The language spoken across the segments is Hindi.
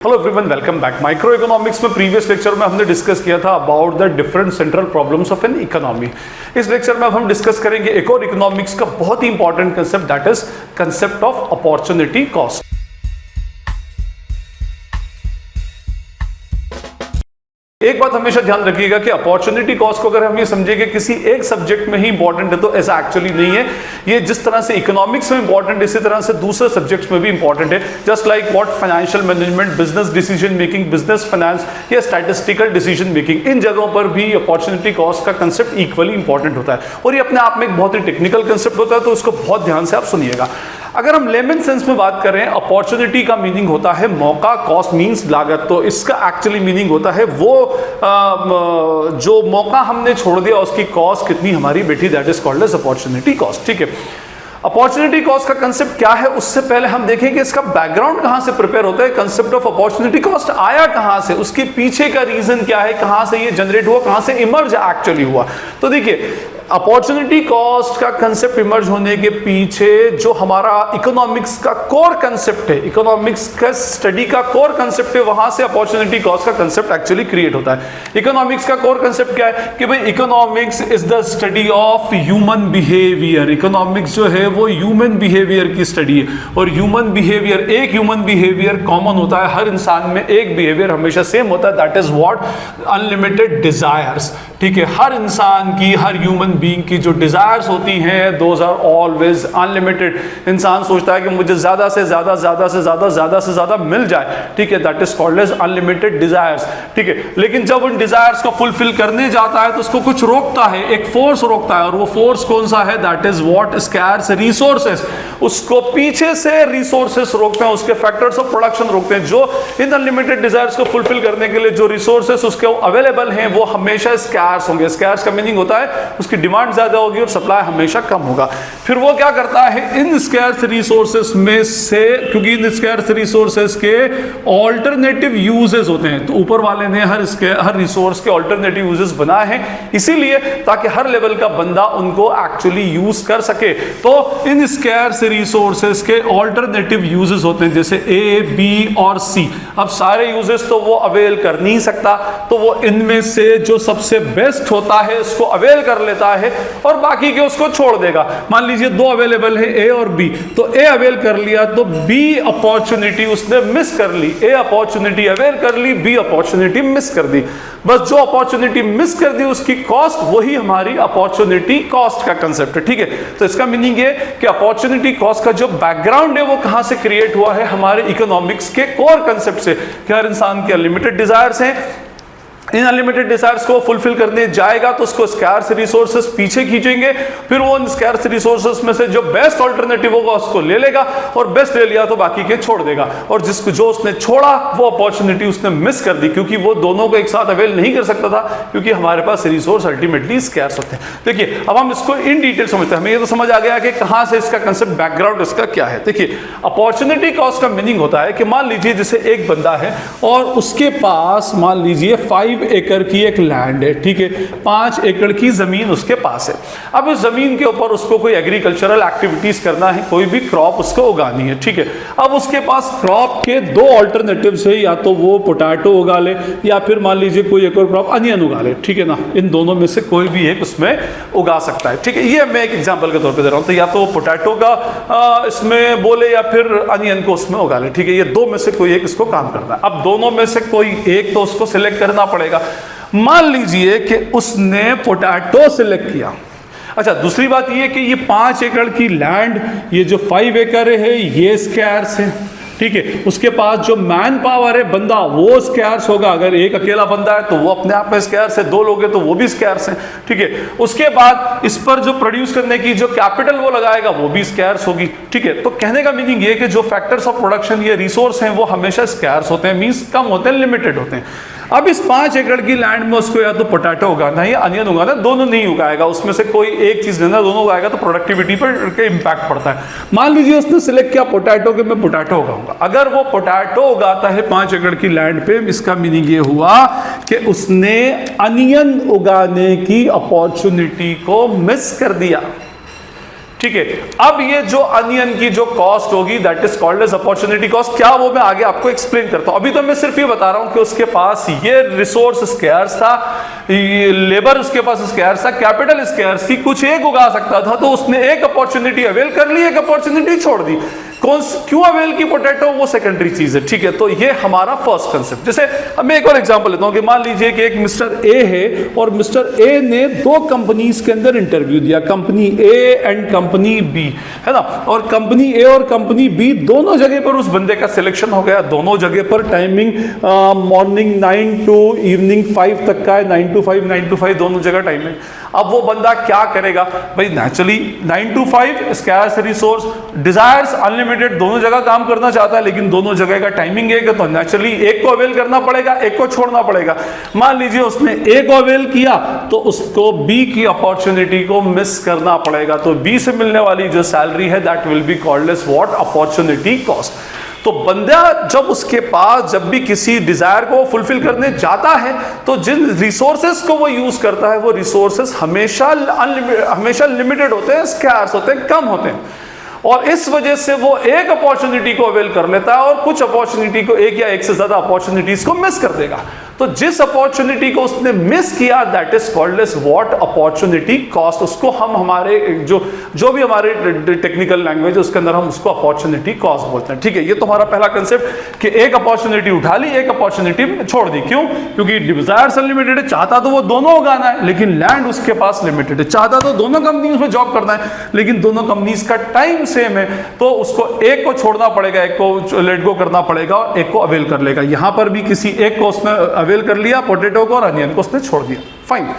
Hello everyone, welcome back. Micro economics में प्रीवियस लेक्चर में हमने डिस्कस किया था about the different central problems of an economy. इस लेक्चर में अब हम डिस्कस करेंगे एक और इकोनॉमिक्स का बहुत ही important concept, that is concept of opportunity cost. एक बात हमेशा ध्यान रखिएगा कि अपॉर्चुनिटी कॉस्ट को अगर हम ये समझे कि किसी एक सब्जेक्ट में ही इंपॉर्टेंट है तो ऐसा एक्चुअली नहीं है। ये जिस तरह से इकोनॉमिक्स में इंपॉर्टेंट, इसी तरह से दूसरे सब्जेक्ट्स में भी इंपॉर्टेंट है। Just like what financial management, business decision making, business finance या स्टैटिस्टिकल डिसीजन मेकिंग, इन जगहों पर भी अपॉर्चुनिटी कॉस्ट का कंसेप्ट इक्वली इंपॉर्टेंट होता है और ये अपने आप में एक बहुत ही टेक्निकल कंसेप्ट होता है, तो इसको बहुत ध्यान से आप सुनिएगा। अगर हम लेमन सेंस में बात करें, अपॉर्चुनिटी का मीनिंग होता है मौका, कॉस्ट मींस लागत। तो इसका एक्चुअली मीनिंग होता है वो जो मौका हमने छोड़ दिया उसकी कॉस्ट कितनी हमारी बैठी, that is called as opportunity cost. ठीक है, अपॉर्चुनिटी कॉस्ट का कंसेप्ट क्या है उससे पहले हम देखें कि इसका बैकग्राउंड कहां से प्रिपेयर होता है। कंसेप्ट ऑफ अपॉर्चुनिटी कॉस्ट आया कहां से, उसके पीछे का रीजन क्या है, कहां से ये जनरेट हुआ, कहां से इमर्ज एक्चुअली हुआ। तो देखिए, अपॉर्चुनिटी कॉस्ट का कंसेप्ट इमर्ज होने के पीछे जो हमारा इकोनॉमिक्स का कोर कंसेप्ट है, इकोनॉमिक्स का स्टडी का कोर कंसेप्ट है, वहां से अपॉर्चुनिटी कॉस्ट का कंसेप्ट एक्चुअली क्रिएट होता है। इकोनॉमिक्स का कोर कंसेप्ट क्या है कि भाई economics is the study of human behaviour. Economics जो है वो ह्यूमन बिहेवियर की स्टडी है और ह्यूमन बिहेवियर, एक ह्यूमन बिहेवियर कॉमन होता है, हर इंसान में एक बिहेवियर हमेशा सेम होता है, that is what unlimited desires. ठीक है, हर इंसान की, हर ह्यूमन बीइंग की जो डिजायर्स होती हैं, दोज आर ऑलवेज अनलिमिटेड। इंसान सोचता है कि मुझे ज्यादा से ज्यादा, ज्यादा से ज्यादा, ज्यादा से ज्यादा मिल जाए। ठीक है, that is called as unlimited desires. ठीक है, लेकिन जब उन डिजायर्स को फुलफिल करने जाता है तो उसको कुछ रोकता है, एक फोर्स रोकता है, और वो फोर्स कौन सा है, that is what scarce resources. उसको पीछे से रिसोर्सेस रोकते हैं, उसके फैक्टर्स ऑफ प्रोडक्शन रोकते हैं। जो इन अनलिमिटेड डिजायर्स को फुलफिल करने के लिए जो रिसोर्सेस उसके अवेलेबल हैं वो हमेशा स्कैर्स होंगे। स्कैर्स का मीनिंग होता है उसकी डिमांड ज्यादा होगी और सप्लाई हमेशा कम होगा। फिर वो क्या करता है, इन स्कैर्स रिसोर्सेस में से, क्योंकि इन स्कैर्स रिसोर्सेस के ऑल्टरनेटिव यूजेस होते हैं, तो ऊपर वाले ने हर रिसोर्स के ऑल्टरनेटिव यूजेस बनाए हैं इसीलिए ताकि हर लेवल का बंदा उनको एक्चुअली यूज कर सके। तो इन स्कैर्स रिसोर्सेस के ऑल्टरनेटिव यूजेस होते हैं, जैसे ए, बी और सी। अब सारे यूजेस तो वो अवेल कर नहीं सकता, तो वो इनमें से जो सबसे बेस्ट होता है उसको अवेल कर लेता है और बाकी के उसको छोड़ देगा। मान लीजिए दो अवेलेबल है, ए और बी, तो ए अवेल कर लिया तो बी अपॉर्चुनिटी उसने मिस कर ली। ए अपॉर्चुनिटी अवेल कर ली, बी अपॉर्चुनिटी मिस कर दी। बस जो अपॉर्चुनिटी मिस कर दी उसकी कॉस्ट, वही हमारी अपॉर्चुनिटी कॉस्ट का कंसेप्ट है। ठीक है, तो इसका मीनिंग ये कि अपॉर्चुनिटी कॉस्ट का जो बैकग्राउंड है वो कहां से क्रिएट हुआ है, हमारे इकोनॉमिक्स के कोर कंसेप्ट से कि हर इंसान के अनलिमिटेड डिजायर्स हैं, इन अनलिमिटेड डिजायर्स को फुलफिल करने जाएगा तो उसको स्कैर्स रिसोर्सेस पीछे खींचेंगे, फिर वो उन स्कैर्स रिसोर्सेस में से जो बेस्ट ऑल्टरनेटिव होगा उसको ले लेगा और बेस्ट ले लिया तो बाकी के छोड़ देगा। और जिसको जो उसने छोड़ा वो अपॉर्चुनिटी उसने मिस कर दी, क्योंकि वो दोनों को एक साथ अवेल नहीं कर सकता था, क्योंकि हमारे पास रिसोर्स अल्टीमेटली स्कैर्स होते हैं। देखिए, अब हम इसको इन डिटेल समझते हैं। हमें ये तो समझ आ गया कि कहां से इसका कंसेप्ट, बैकग्राउंड इसका क्या है। देखिए, अपॉर्चुनिटी कॉस्ट का मीनिंग होता है कि मान लीजिए जैसे एक बंदा है और उसके पास मान लीजिए 5 एकड़ की एक लैंड है। ठीक है, 5 एकड़ की जमीन उसके पास है। अब इस जमीन के ऊपर उसको कोई एग्रीकल्चरल एक्टिविटीज करना है, कोई भी क्रॉप उसको उगानी है। ठीक है, अब उसके पास क्रॉप के दो ऑल्टरनेटिव्स है, या तो वो पोटैटो उगा ले या फिर मान लीजिए कोई एक और क्रॉप अनियन उगा ले। ठीक है ना, इन दोनों में से कोई भी एक उसमें उगा सकता है। ठीक है, ये मैं एक एग्जांपल के तौर पे दे रहा हूं, तो या तो पोटैटो का इसमें बोले या फिर अनियन को उसमें उगा ले। ठीक है, ये दो में से कोई एक इसको काम करना है। अब दोनों में से कोई एक तो उसको सिलेक्ट करना पड़ेगा। मान लीजिए कि उसने पोटैटो सिलेक्ट किया। अच्छा, दूसरी बात ये कि ये 5 एकड़ की लैंड, ये जो 5 एकड़ है ये स्कैर्स है। ठीक है, उसके पास जो मैन पावर है, बंदा, वो स्कैर्स होगा। अगर एक अकेला बंदा है तो वो अपने आप में स्कैर्स है, दो लोग हैं तो वो भी स्कैर्स हैं। ठीक है, उसके बाद इस पर जो प्रोड्यूस करने की जो कैपिटल वो लगाएगा वो भी स्कैर्स होगी। ठीक है, तो कहने का मीनिंग ये कि जो फैक्टर्स ऑफ प्रोडक्शन, ये रिसोर्स हैं, वो हमेशा स्कैर्स होते हैं, मींस कम होते हैं, लिमिटेड होते हैं। अब इस 5 एकड़ की लैंड में उसको या तो पोटैटो उगाना है या अनियन उगाना है, दोनों नहीं उगाएगा, उसमें से कोई एक चीज लेना, दोनों उगाएगा तो प्रोडक्टिविटी पर इंपैक्ट पड़ता है। मान लीजिए उसने सिलेक्ट किया पोटैटो के, मैं पोटैटो उगाऊंगा। अगर वो पोटैटो उगाता है 5 एकड़ की लैंड पे, इसका मीनिंग ये हुआ कि उसने अनियन उगाने की अपॉर्चुनिटी को मिस कर दिया। ठीक है। अब ये जो अनियन की जो कॉस्ट होगी that is called as opportunity cost. क्या वो मैं आगे आपको एक्सप्लेन करता हूं, अभी तो मैं सिर्फ ये बता रहा हूं कि उसके पास ये रिसोर्स स्कैर्स था, लेबर उसके पास स्कैर्स था, कैपिटल स्कैर्स थी, कुछ एक उगा सकता था तो उसने एक अपॉर्चुनिटी अवेल कर ली, एक अपॉर्चुनिटी छोड़ दी। क्यों अवेल की पोटैटो, वो सेकेंडरी चीज है, ठीक है। तो ये हमारा फर्स्ट कंसेप्ट। जैसे मैं एक और एग्जांपल लेता हूं कि मान लीजिए कि एक मिस्टर ए है और मिस्टर ए ने दो कंपनीज के अंदर इंटरव्यू दिया, company A and company B, है ना। और कंपनी ए और कंपनी बी दोनों जगह पर उस बंदे का सिलेक्शन हो गया, दोनों जगह पर टाइमिंग मॉर्निंग 9 to इवनिंग 5 तक का है, 9 to 5 9 to 5 दोनों जगह टाइमिंग। अब वो बंदा क्या करेगा भाई, naturally 9 to 5 scarce resource, desires unlimited, दोनों जगह काम करना चाहता है लेकिन दोनों जगह का टाइमिंग एक है, तो नेचुरली एक को अवेल करना पड़ेगा, एक को छोड़ना पड़ेगा। मान लीजिए उसने ए को अवेल किया तो उसको बी की अपॉर्चुनिटी को मिस करना पड़ेगा, तो बी से मिलने वाली जो सैलरी है that will be called as what, opportunity cost. तो बंदा जब उसके पास जब भी किसी डिजायर को फुलफिल करने जाता है तो जिन रिसोर्सेस को वो यूज करता है वो रिसोर्सेस हमेशा लिमिटेड होते हैं, स्कैर्स होते हैं, कम होते हैं, और इस वजह से वो एक अपॉर्चुनिटी को अवेल कर लेता है और कुछ अपॉर्चुनिटी को, एक या एक से ज्यादा अपॉर्चुनिटीज को मिस कर देगा। तो जिस अपॉर्चुनिटी को उसने मिस किया that is called as what, opportunity cost. उसको हम हमारे जो भी हमारे टेक्निकल लैंग्वेज है उसके अंदर हम उसको अपॉर्चुनिटी कॉस्ट बोलते हैं, ठीक है। ये तो हमारा पहला कंसेप्ट कि एक अपॉर्चुनिटी उठा ली, एक अपॉर्चुनिटी छोड़ दी। क्यों? क्योंकि डिजायर्स अनलिमिटेड है, चाहता तो वो दोनों उगाना है लेकिन लैंड उसके पास लिमिटेड है, चाहता तो दोनों कंपनी में जॉब करना है लेकिन दोनों कंपनीज का टाइम सेम है, तो उसको एक को छोड़ना पड़ेगा, एक को लेट गो करना पड़ेगा और एक को अवेल कर लेगा। यहां पर भी किसी एक को उसने अवेल कर लिया, पोटैटो को और अनियन को उसने छोड़ दिया, फाइन।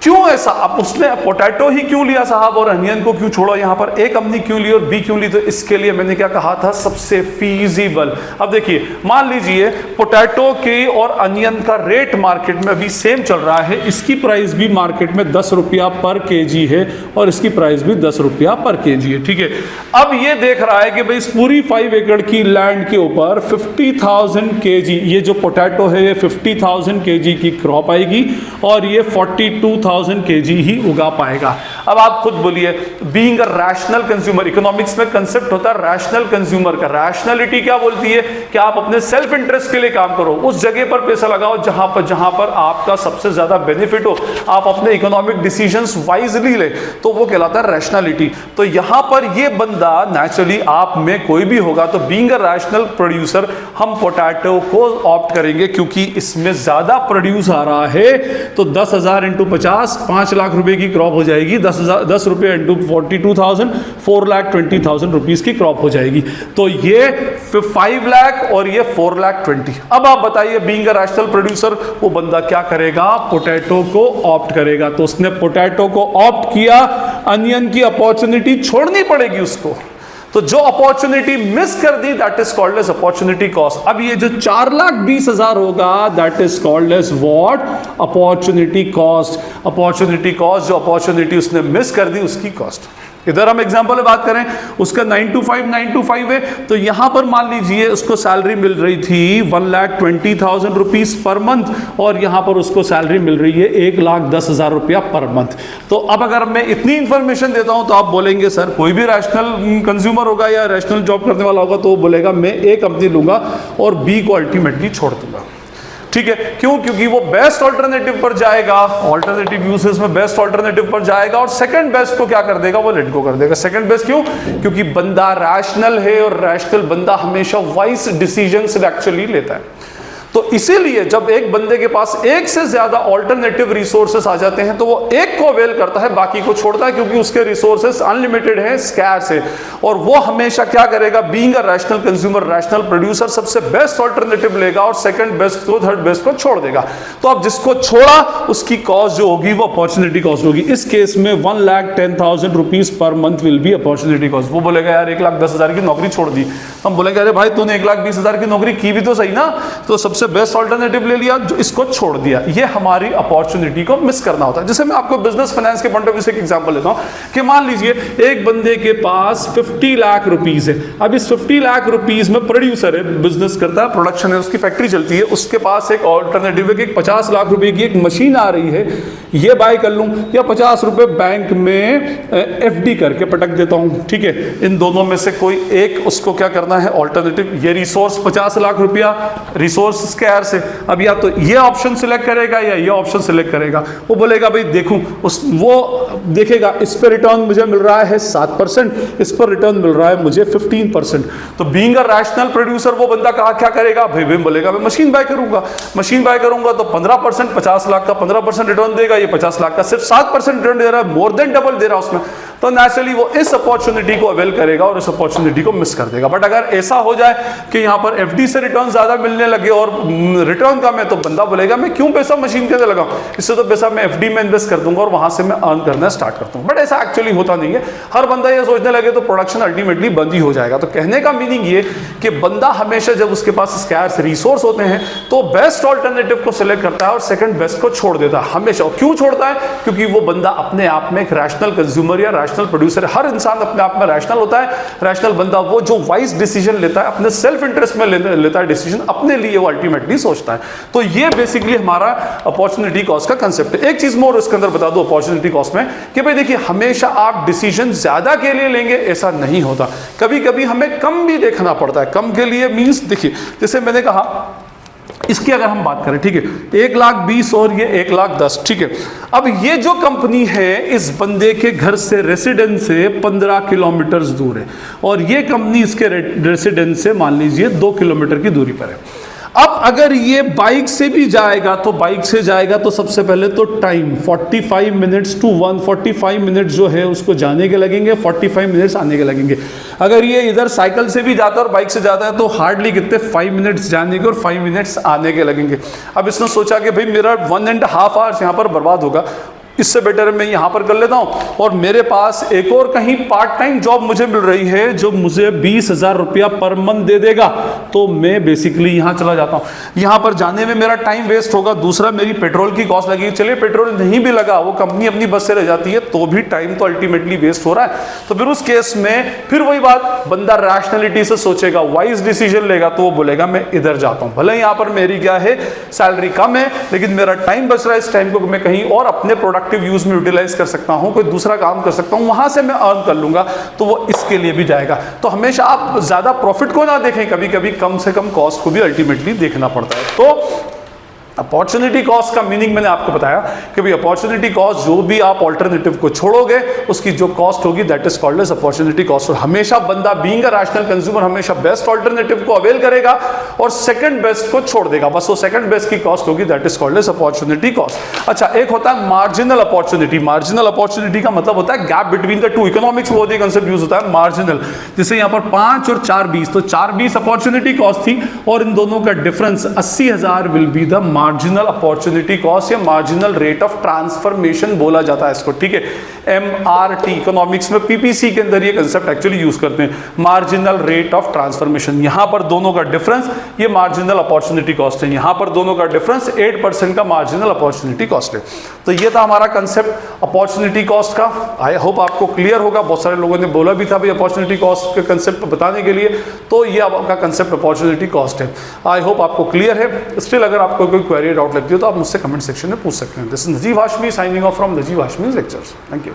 क्यों ऐसा? अब उसने पोटैटो ही क्यों लिया साहब और अनियन को क्यों छोड़ा? यहां पर ए कंपनी क्यों ली और बी क्यों ली? तो इसके लिए मैंने क्या कहा था, सबसे फीजिबल। अब देखिए, मान लीजिए पोटैटो की और अनियन का रेट मार्केट में अभी सेम चल रहा है, इसकी प्राइस भी मार्केट में 10 रुपया पर केजी है और इसकी प्राइस भी 10 रुपया पर केजी है, ठीक है। अब ये देख रहा है कि भाई इस पूरी 5 एकड़ की लैंड के ऊपर 50,000 केजी, ये जो पोटैटो है ये 50,000 केजी की क्रॉप आएगी और ये 42,000 केजी ही उगा पाएगा। अब आप खुद बोलिए, being a rational consumer, economics में कंसेप्ट होता है रैशनल कंज्यूमर का। रैशनलिटी क्या बोलती है कि आप अपने सेल्फ इंटरेस्ट के लिए काम करो, उस जगह पर पैसा लगाओ जहां पर आपका सबसे ज्यादा बेनिफिट हो, आप अपने इकोनॉमिक डिसीजंस वाइजली ले, तो वो कहलाता है रैशनलिटी। तो यहां पर ये बंदा नेचुरली आप में कोई भी होगा तो बीइंग अ रैशनल प्रोड्यूसर हम पोटैटो को ऑप्ट करेंगे क्योंकि इसमें ज्यादा प्रोड्यूस आ रहा है। तो 10,000 इंटू 50 5 लाख रुपए की क्रॉप हो जाएगी, 10 रुपए इंटू 42,000 4,20,000 रुपीज की क्रॉप हो जाएगी। तो ये 5 लाख और ये 4,20,000। अब आप बताइए, बीइंग अ रैशनल प्रोड्यूसर वो बंदा क्या करेगा, पोटैटो को ऑप्ट करेगा। तो उसने पोटैटो को ऑप्ट किया, अनियन की अपॉर्चुनिटी छोड़नी पड़ेगी उसको। तो जो अपॉर्चुनिटी मिस कर दी that is called as opportunity cost. अब ये जो 4,20,000 होगा that is called as what, opportunity cost. Opportunity cost, जो अपॉर्चुनिटी उसने मिस कर दी उसकी कॉस्ट। इधर हम एग्जांपल में बात करें, उसका 9 to 5 है, तो यहां पर मान लीजिए उसको सैलरी मिल रही थी 1,20,000 रुपीज पर मंथ और यहां पर उसको सैलरी मिल रही है 1,10,000 रुपया पर मंथ। तो अब अगर मैं इतनी इंफॉर्मेशन देता हूं तो आप बोलेंगे सर कोई भी रैशनल कंज्यूमर होगा या रैशनल जॉब करने वाला होगा तो वो बोलेगा मैं ए कंपनी लूंगा और बी को अल्टीमेटली छोड़ दूंगा, ठीक है। क्यों? क्योंकि वो बेस्ट ऑल्टरनेटिव पर जाएगा, ऑल्टरनेटिव यूसेज में बेस्ट ऑल्टरनेटिव पर जाएगा और सेकंड बेस्ट को क्या कर देगा, वो लेट गो कर देगा। सेकंड बेस्ट क्यों? क्योंकि बंदा रैशनल है और रैशनल बंदा हमेशा वाइज डिसीजंस एक्चुअली लेता है। तो इसीलिए जब एक बंदे के पास एक से ज्यादा ऑल्टरनेटिव रिसोर्सेस आ जाते हैं तो वो एक को अवेल करता है, बाकी को छोड़ता है क्योंकि उसके रिसोर्सेस अनलिमिटेड है, स्कैर्स है। और वो हमेशा क्या करेगा, being a rational consumer, rational producer सबसे बेस्ट ऑल्टरनेटिव लेगा और सेकंड बेस्ट को, थर्ड बेस्ट को छोड़ देगा। तो अब जिसको छोड़ा उसकी कॉस्ट जो होगी वो अपॉर्चुनिटी कॉस्ट होगी। इस केस में 1,10,000 rupees per month will be opportunity cost. वो बोलेगा यार 1,10,000 की नौकरी छोड़ दी। हम बोलेंगे अरे भाई तूने 1,20,000 की नौकरी की भी तो सही ना, तो सबसे बेस्ट ऑल्टरनेटिव ले लिया, जो इसको छोड़ दिया। ये हमारी अपॉर्चुनिटी को मिस करना होता है। जैसे मैं आपको बिजनेस फाइनेंस के पॉइंट ऑफ व्यू से एक एग्जांपल लेता हूं कि मान लीजिए एक बंदे के पास 50 लाख रुपीस है। अब इस 50 लाख रुपीस में प्रोड्यूसर है, बिजनेस करता है, प्रोडक्शन है, उसकी फैक्ट्री चलती है, उसके पास एक ऑल्टरनेटिव है कि 50 लाख रुपए की एक मशीन आ रही है, ये बाय कर लूं या 50 रुपए बैंक में एफडी करके पटक देता हूं। ठीक है, इन दोनों में से कोई एक उसको क्या करना है, ऑल्टरनेटिव। ये रिसोर्स 50 लाख रुपया रिसोर्स स्कैर्स है, अब या तो ये ऑप्शन सिलेक्ट करेगा या ये ऑप्शन सिलेक्ट करेगा। वो बोलेगा भाई देखूं, वो देखेगा इस पर रिटर्न मुझे मिल रहा है 7%, इस पर रिटर्न मिल रहा है मुझे 15%। तो बीइंग अ रैशनल प्रोड्यूसर वो बंदा कहा क्या करेगा, भाई बोलेगा मैं मशीन बाय करूंगा। मशीन बाय करूंगा तो 15%, 50 लाख का 15% रिटर्न देगा, ये 50 लाख का सिर्फ 7% रिटर्न दे रहा है, मोर देन डबल दे रहा है उसमें। तो नेचुरली वो इस अपॉर्चुनिटी को अवेल करेगा और इस अपॉर्चुनिटी को मिस कर देगा। बट अगर ऐसा हो जाए कि यहाँ पर एफडी से रिटर्न ज्यादा मिलने लगे और रिटर्न कम है, तो बंदा बोलेगा मैं क्यों पैसा मशीन के अंदर लगाऊं, इससे तो पैसा मैं एफडी में इन्वेस्ट कर दूंगा और वहां से मैं अर्न करना स्टार्ट करता हूं। बट ऐसा एक्चुअली होता नहीं है। हर बंदा ये सोचने लगे तो प्रोडक्शन अल्टीमेटली बंद ही हो जाएगा। तो कहने का मीनिंग ये कि बंदा हमेशा जब उसके पास स्कैर्स रिसोर्स होते हैं तो बेस्ट ऑल्टरनेटिव को सिलेक्ट करता है और सेकंड बेस्ट को छोड़ देता है हमेशा। क्यों छोड़ता है, क्योंकि वो बंदा अपने आप में एक रैशनल कंज्यूमर या रैशनल प्रोड्यूसर है। हर इंसान अपने आप में रैशनल होता है। रैशनल बंदा वो जो वाइज डिसीजन लेता है, अपने सेल्फ इंटरेस्ट में लेता है डिसीजन, अपने लिए वो अल्टीमेटली सोचता है। तो ये बेसिकली हमारा अपॉर्चुनिटी कॉस्ट का कंसेप्ट है। एक चीज मोर इसके अंदर बता दो अपॉर्चुनिटी कॉस्ट में कि भाई देखिए हमेशा आप डिसीजन ज्यादा के लिए लेंगे ऐसा नहीं होता, कभी कभी हमें कम भी देखना पड़ता है। कम के लिए मींस देखिए जैसे मैंने कहा इसकी अगर हम बात करें, ठीक है, 1,20,000 और ये 1,10,000, ठीक है। अब ये जो कंपनी है इस बंदे के घर से रेसिडेंस से 15 किलोमीटर दूर है और ये कंपनी इसके रेसिडेंस से मान लीजिए 2 किलोमीटर की दूरी पर है। अब अगर ये बाइक से भी जाएगा तो बाइक से जाएगा तो सबसे पहले तो टाइम 45 मिनट्स टू 145 मिनट जो है उसको जाने के लगेंगे, 45 मिनट्स आने के लगेंगे। अगर ये इधर साइकिल से भी जाता है और बाइक से जाता है तो हार्डली कितने 5 मिनट्स जाने के और 5 मिनट्स आने के लगेंगे। अब इसने सोचा कि भाई मेरा 1.5 आवर्स यहाँ पर बर्बाद होगा, इससे बेटर है मैं यहाँ पर कर लेता हूँ और मेरे पास एक और कहीं पार्ट टाइम जॉब मुझे मिल रही है जो मुझे 20,000 रुपया पर मंथ दे देगा, तो मैं बेसिकली यहाँ चला जाता हूँ। यहाँ पर जाने में मेरा टाइम वेस्ट होगा, दूसरा मेरी पेट्रोल की कॉस्ट लगेगी। चलिए पेट्रोल नहीं भी लगा, वो कंपनी अपनी बस से रह जाती है, तो भी टाइम तो अल्टीमेटली वेस्ट हो रहा है। तो फिर उस केस में फिर वही बात, बंदा रैशनलिटी से सोचेगा, वाइज डिसीजन लेगा, तो वो बोलेगा मैं इधर जाता हूँ। भले यहाँ पर मेरी क्या है सैलरी कम है लेकिन मेरा टाइम बच रहा है, इस टाइम को मैं कहीं और अपने प्रोडक्टिव यूज में यूटिलाइज कर सकता हूं, कोई दूसरा काम कर सकता हूं, वहां से मैं अर्न कर लूंगा, तो वो इसके लिए भी जाएगा। तो हमेशा आप ज्यादा प्रॉफिट को ना देखें, कभी कभी कम से कम कॉस्ट को भी अल्टीमेटली देखना पड़ता है। तो अपॉर्चुनिटी कॉस्ट का मीनिंग मैंने आपको बताया कि भाई अपॉर्चुनिटी कॉस्ट जो भी आप ऑल्टरनेटिव को छोड़ोगे उसकी जो कॉस्ट होगी that is called as opportunity cost. और हमेशा बंदा बीइंग अ रैशनल कंज्यूमर हमेशा बेस्ट ऑल्टरनेटिव को अवेल करेगा और सेकंड बेस्ट को छोड़ देगा, बस वो सेकंड बेस्ट की कॉस्ट होगी that is called as opportunity cost. अच्छा, एक होता है मार्जिनल अपॉर्चुनिटी। मार्जिनल अपॉर्चुनिटी का मतलब होता है gap between the two. Economics में बहुत ही कंसेप्ट यूज होता है मार्जिनल। जैसे यहाँ पर 5 और 4,20, तो 4,20 अपॉर्चुनिटी कॉस्ट थी और इन दोनों का difference 80,000 will be the marginal opportunity cost या मार्जिनल रेट ऑफ ट्रांसफॉर्मेशन बोला जाता है इसको, ठीक है। MRT इकोनॉमिक्स में PPC के अंदर ये कंसेप्ट एक्चुअली यूज करते हैं, मार्जिनल रेट ऑफ ट्रांसफॉर्मेशन। यहां पर दोनों का डिफरेंस ये मार्जिनल अपॉर्चुनिटी कॉस्ट है, यहां पर दोनों का डिफरेंस 8% का मार्जिनल अपॉर्चुनिटी कॉस्ट है। तो ये था हमारा कंसेप्ट अपॉर्चुनिटी कॉस्ट का। आई होप आपको क्लियर होगा। बहुत सारे लोगों ने बोला भी था भाई अपॉर्चुनिटी कॉस्ट के कंसेप्ट बताने के लिए, तो ये आपका कंसेप्ट अपॉर्चुनिटी कॉस्ट है। आई होप आपको क्लियर है। स्टिल अगर आपको कोई क्वेरी डाउट लगती है तो आप मुझसे कमेंट सेक्शन में पूछ सकते हैं। This is Najeeb Hashmi signing off from Najeeb Hashmi lectures. Thank you.